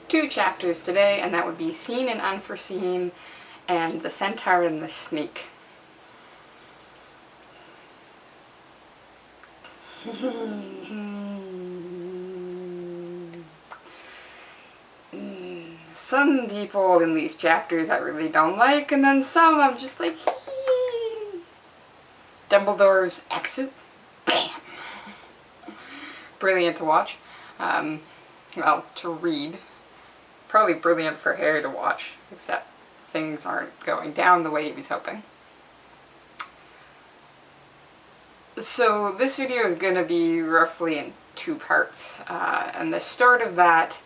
two chapters today, and that would be Seen and Unforeseen and The Centaur and the Snake. Some people in these chapters I really don't like, and then some I'm just like, hee. Dumbledore's exit, bam! Brilliant to watch. Well, to read. Probably brilliant for Harry to watch, except things aren't going down the way he was hoping. So this video is going to be roughly in two parts, and the start of that,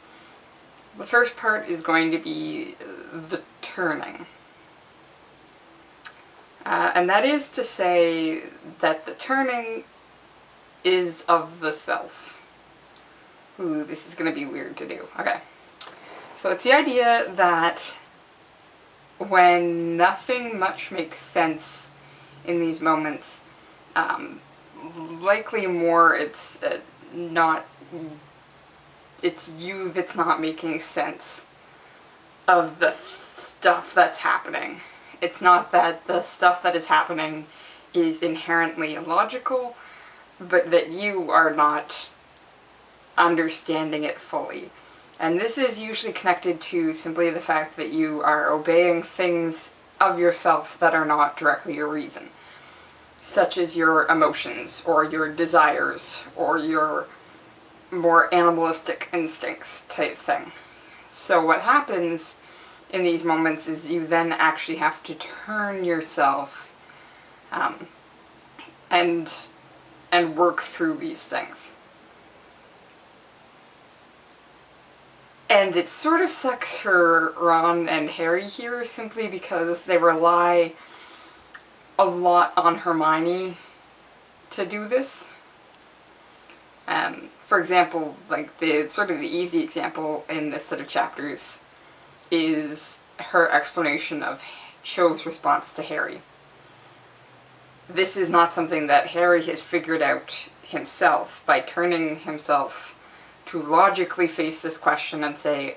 the first part is going to be the turning. And that is to say that the turning is of the self. Ooh, this is going to be weird to do. Okay. So it's the idea that when nothing much makes sense in these moments, likely more it's you that's not making sense of the stuff that's happening. It's not that the stuff that is happening is inherently illogical, but that you are not understanding it fully. And this is usually connected to simply the fact that you are obeying things of yourself that are not directly your reason, such as your emotions, or your desires, or your more animalistic instincts type thing. So what happens in these moments is you then actually have to turn yourself and work through these things. And it sort of sucks for Ron and Harry here, simply because they rely a lot on Hermione to do this. For example, like the sort of the easy example in this set of chapters is her explanation of Cho's response to Harry. This is not something that Harry has figured out himself by turning himself to logically face this question and say,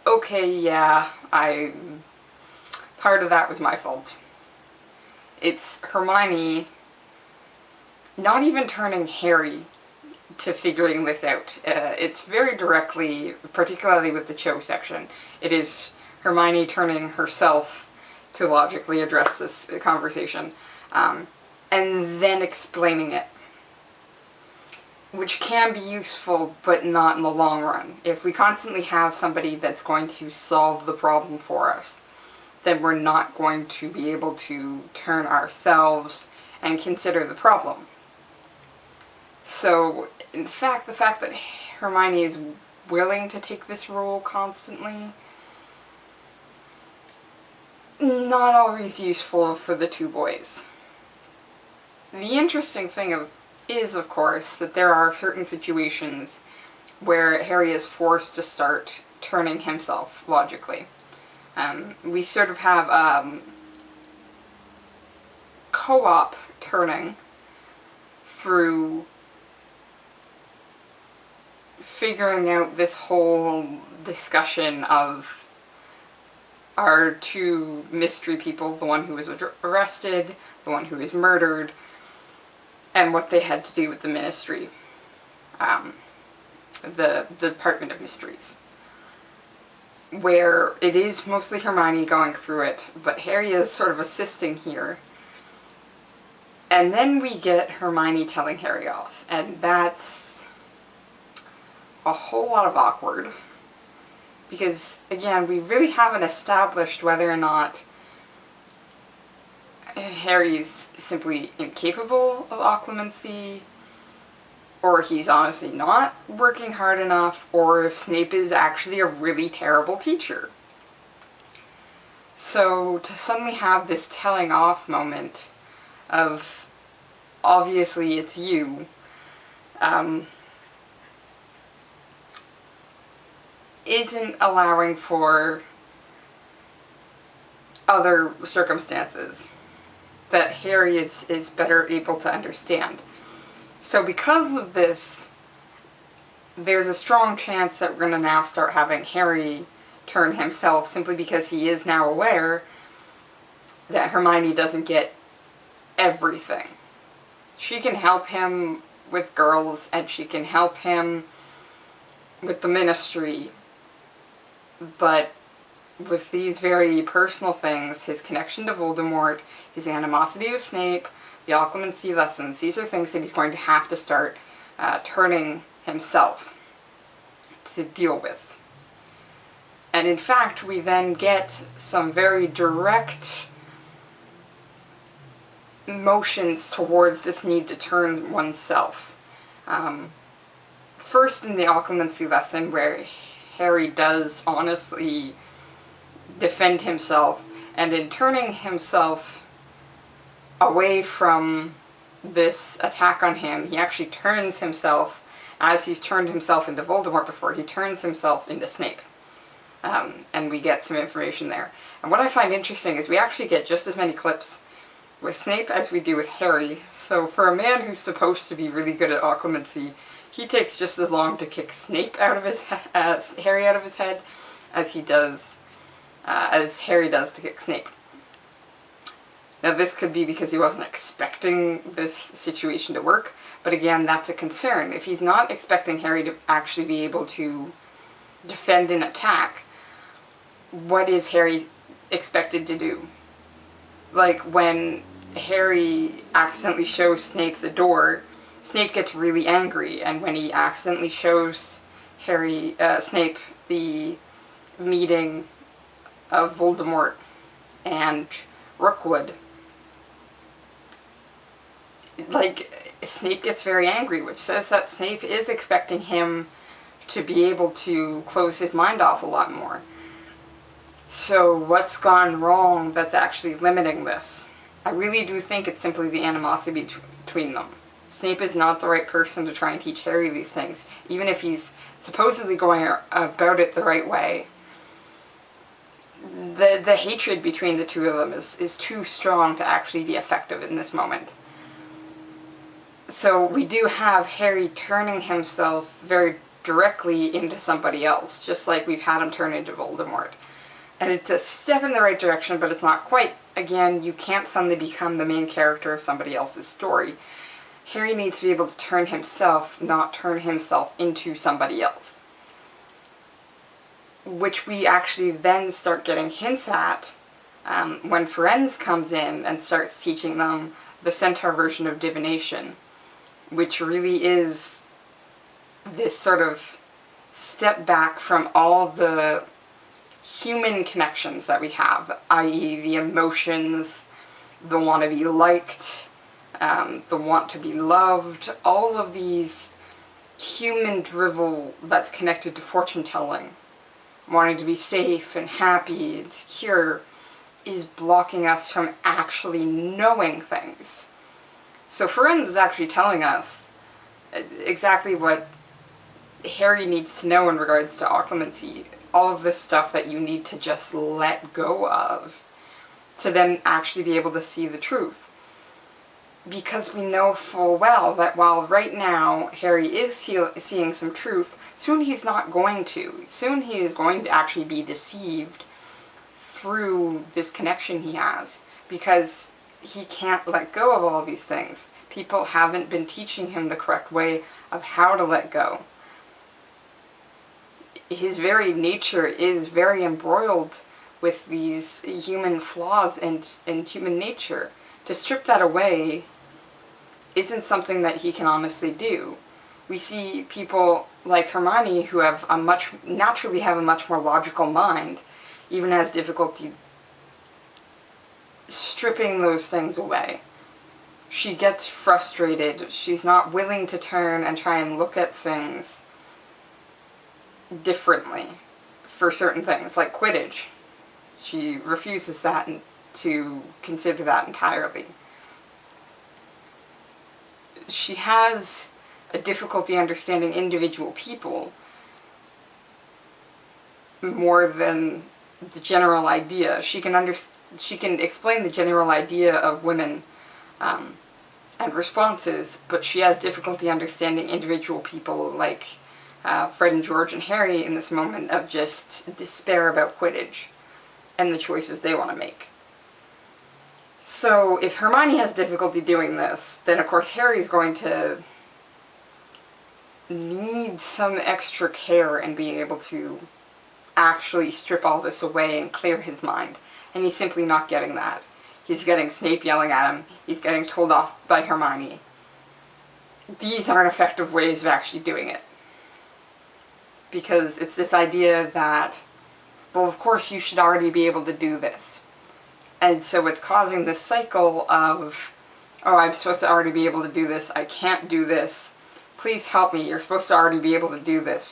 okay, yeah, part of that was my fault. It's Hermione not even turning Harry to figuring this out. It's very directly, particularly with the Cho section, it is Hermione turning herself to logically address this conversation, and then explaining it. Which can be useful, but not in the long run. If we constantly have somebody that's going to solve the problem for us, then we're not going to be able to turn ourselves and consider the problem. So, in fact, the fact that Hermione is willing to take this role constantly, not always useful for the two boys. The interesting thing is, of course, that there are certain situations where Harry is forced to start turning himself logically. We sort of have co-op turning through figuring out this whole discussion of our two mystery people, the one who was arrested, the one who was murdered, and what they had to do with the Ministry, the Department of Mysteries, where it is mostly Hermione going through it, but Harry is sort of assisting here. And then we get Hermione telling Harry off, and that's a whole lot of awkward, because, again, we really haven't established whether or not Harry's simply incapable of occlumency, or he's honestly not working hard enough, or if Snape is actually a really terrible teacher. So to suddenly have this telling off moment of, obviously it's you, isn't allowing for other circumstances that Harry is better able to understand. So because of this, there's a strong chance that we're going to now start having Harry turn himself, simply because he is now aware that Hermione doesn't get everything. She can help him with girls, and she can help him with the Ministry, but with these very personal things, his connection to Voldemort, his animosity with Snape, the occlumency lessons, these are things that he's going to have to start turning himself to deal with. And in fact, we then get some very direct motions towards this need to turn oneself. First in the occlumency lesson, where Harry does honestly defend himself, and in turning himself away from this attack on him, he actually turns himself, as he's turned himself into Voldemort before, he turns himself into Snape. And we get some information there. And what I find interesting is we actually get just as many clips with Snape as we do with Harry. So for a man who's supposed to be really good at occlumency, he takes just as long to kick Snape out of his Harry out of his head as he does as Harry does to kick Snape. Now this could be because he wasn't expecting this situation to work, but again, that's a concern. If he's not expecting Harry to actually be able to defend an attack, what is Harry expected to do? Like when Harry accidentally shows Snape the door, Snape gets really angry, and when he accidentally shows Snape the meeting of Voldemort and Rookwood, like, Snape gets very angry, which says that Snape is expecting him to be able to close his mind off a lot more. So what's gone wrong that's actually limiting this? I really do think it's simply the animosity between them. Snape is not the right person to try and teach Harry these things, even if he's supposedly going about it the right way. The hatred between the two of them is too strong to actually be effective in this moment. So we do have Harry turning himself very directly into somebody else, just like we've had him turn into Voldemort. And it's a step in the right direction, but it's not quite. Again, you can't suddenly become the main character of somebody else's story. Harry needs to be able to turn himself, not turn himself into somebody else. Which we actually then start getting hints at when Firenze comes in and starts teaching them the Centaur version of divination, which really is this sort of step back from all the human connections that we have, i.e. the emotions, the want to be liked, the want to be loved, all of these human drivel that's connected to fortune-telling, wanting to be safe and happy and secure, is blocking us from actually knowing things. So Firenze is actually telling us exactly what Harry needs to know in regards to occlumency. All of this stuff that you need to just let go of to then actually be able to see the truth. Because we know full well that while right now Harry is seeing some truth, soon he's not going to. Soon he is going to actually be deceived through this connection he has, because he can't let go of all these things. People haven't been teaching him the correct way of how to let go. His very nature is very embroiled with these human flaws and human nature. To strip that away isn't something that he can honestly do. We see people like Hermione who have naturally have a much more logical mind, even has difficulty stripping those things away. She gets frustrated. She's not willing to turn and try and look at things differently for certain things, like Quidditch. She refuses that and to consider that entirely. She has a difficulty understanding individual people more than the general idea. She can explain the general idea of women and responses, but she has difficulty understanding individual people like Fred and George and Harry in this moment of just despair about Quidditch and the choices they want to make. So if Hermione has difficulty doing this, then of course Harry's going to need some extra care and be able to actually strip all this away and clear his mind. And he's simply not getting that. He's getting Snape yelling at him. He's getting told off by Hermione. These aren't effective ways of actually doing it. Because it's this idea that, well, of course you should already be able to do this. And so it's causing this cycle of, oh, I'm supposed to already be able to do this. I can't do this. Please help me. You're supposed to already be able to do this.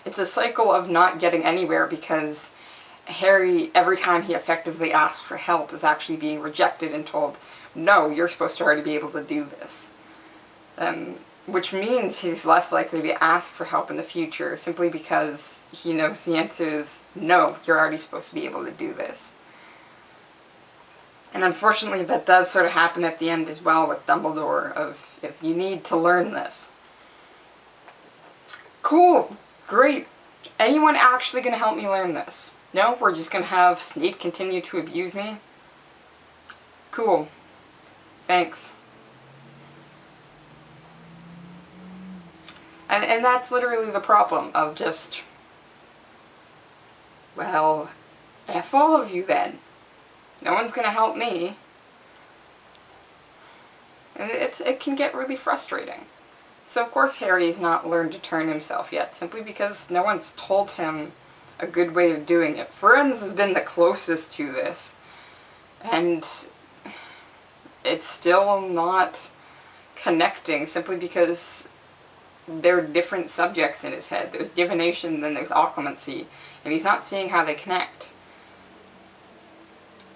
It's a cycle of not getting anywhere because Harry, every time he effectively asks for help, is actually being rejected and told, no, you're supposed to already be able to do this. Which means he's less likely to ask for help in the future simply because he knows the answer is, no, you're already supposed to be able to do this. And unfortunately that does sort of happen at the end as well with Dumbledore, of if you need to learn this. Cool, great. Anyone actually going to help me learn this? No, we're just going to have Snape continue to abuse me? Cool. Thanks. And that's literally the problem of just, well, F all of you then. No one's going to help me. And it can get really frustrating. So of course Harry's not learned to turn himself yet, simply because no one's told him a good way of doing it. Friends has been the closest to this, and it's still not connecting simply because there are different subjects in his head. There's divination, then there's occlumency, and he's not seeing how they connect.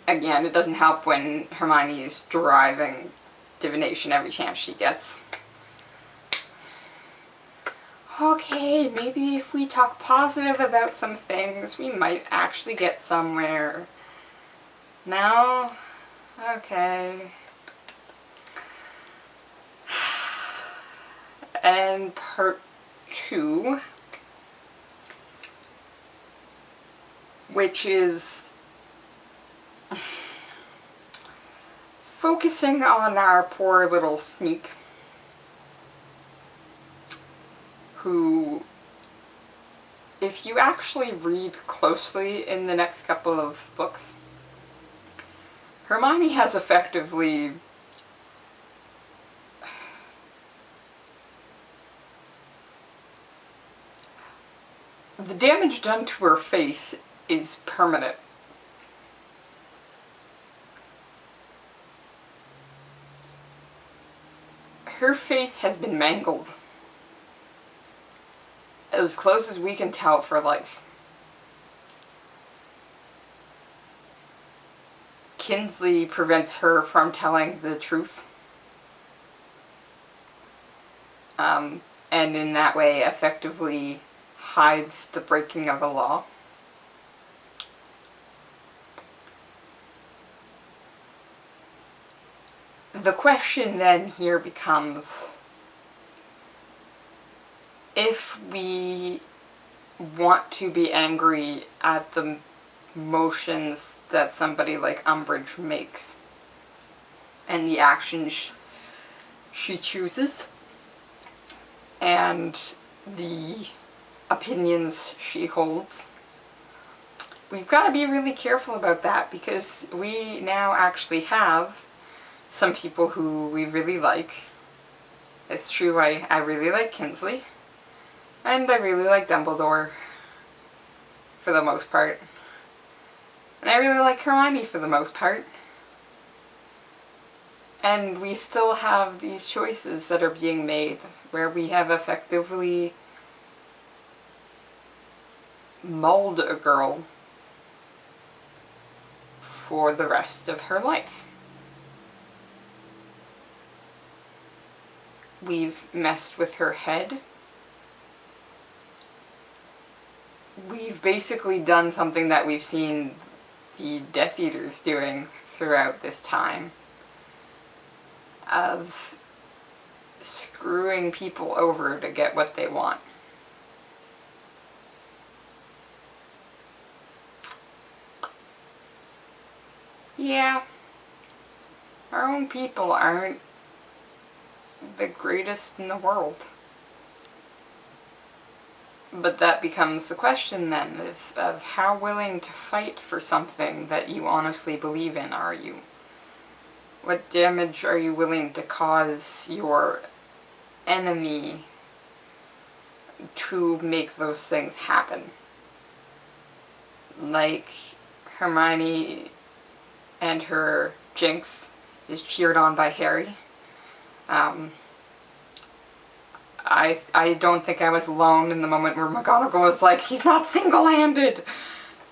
Again, it doesn't help when Hermione is deriving divination every chance she gets. Okay, maybe if we talk positive about some things, we might actually get somewhere. No? Okay. And part 2, which is focusing on our poor little sneak, who, if you actually read closely in the next couple of books, Hermione has effectively the damage done to her face is permanent. Her face has been mangled, as close as we can tell, for life. Kingsley prevents her from telling the truth. And in that way effectively hides the breaking of the law. The question then here becomes, if we want to be angry at the motions that somebody like Umbridge makes and the actions she chooses and the opinions she holds, we've got to be really careful about that, because we now actually have some people who we really like. It's true, I really like Kingsley, and I really like Dumbledore for the most part, and I really like Hermione for the most part. And we still have these choices that are being made where we have effectively mauled a girl for the rest of her life. We've messed with her head. We've basically done something that we've seen the Death Eaters doing throughout this time, of screwing people over to get what they want. Yeah, our own people aren't the greatest in the world. But that becomes the question then of how willing to fight for something that you honestly believe in are you? What damage are you willing to cause your enemy to make those things happen? Like Hermione and her Jinx is cheered on by Harry. I don't think I was alone in the moment where McGonagall was like, he's not single-handed!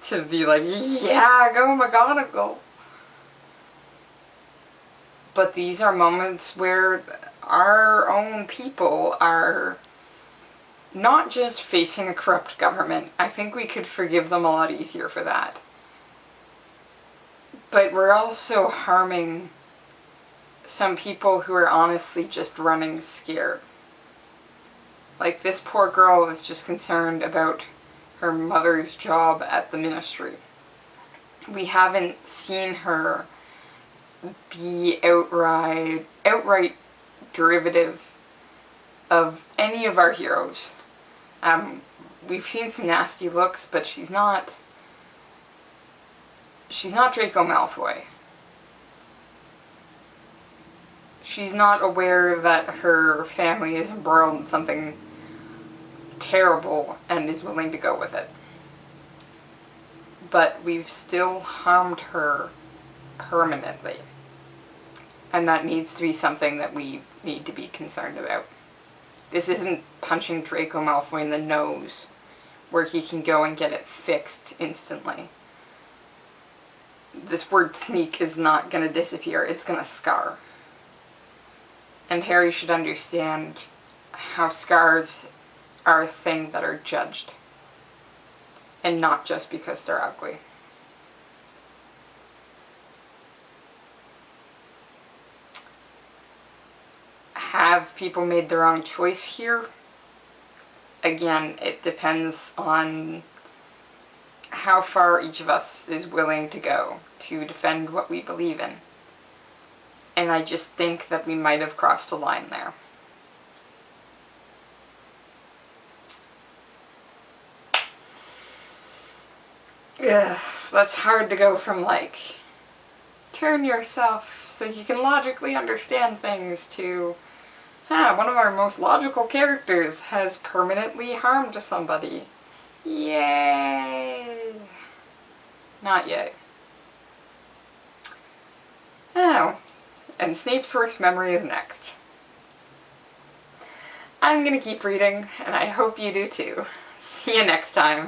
To be like, yeah, go McGonagall! But these are moments where our own people are not just facing a corrupt government. I think we could forgive them a lot easier for that. But we're also harming some people who are honestly just running scared. Like, this poor girl is just concerned about her mother's job at the ministry. We haven't seen her be outright derivative of any of our heroes. We've seen some nasty looks, but she's not Draco Malfoy. She's not aware that her family is embroiled in something terrible and is willing to go with it. But we've still harmed her permanently. And that needs to be something that we need to be concerned about. This isn't punching Draco Malfoy in the nose, where he can go and get it fixed instantly. This word sneak is not going to disappear, it's going to scar. And Harry should understand how scars are a thing that are judged. And not just because they're ugly. Have people made the wrong choice here? Again, it depends on how far each of us is willing to go to defend what we believe in. And I just think that we might have crossed a line there. Ugh, that's hard to go from like, turn yourself so you can logically understand things to, one of our most logical characters has permanently harmed somebody. Yay! Not yet. Oh, and Snape's worst memory is next. I'm gonna keep reading, and I hope you do too. See you next time.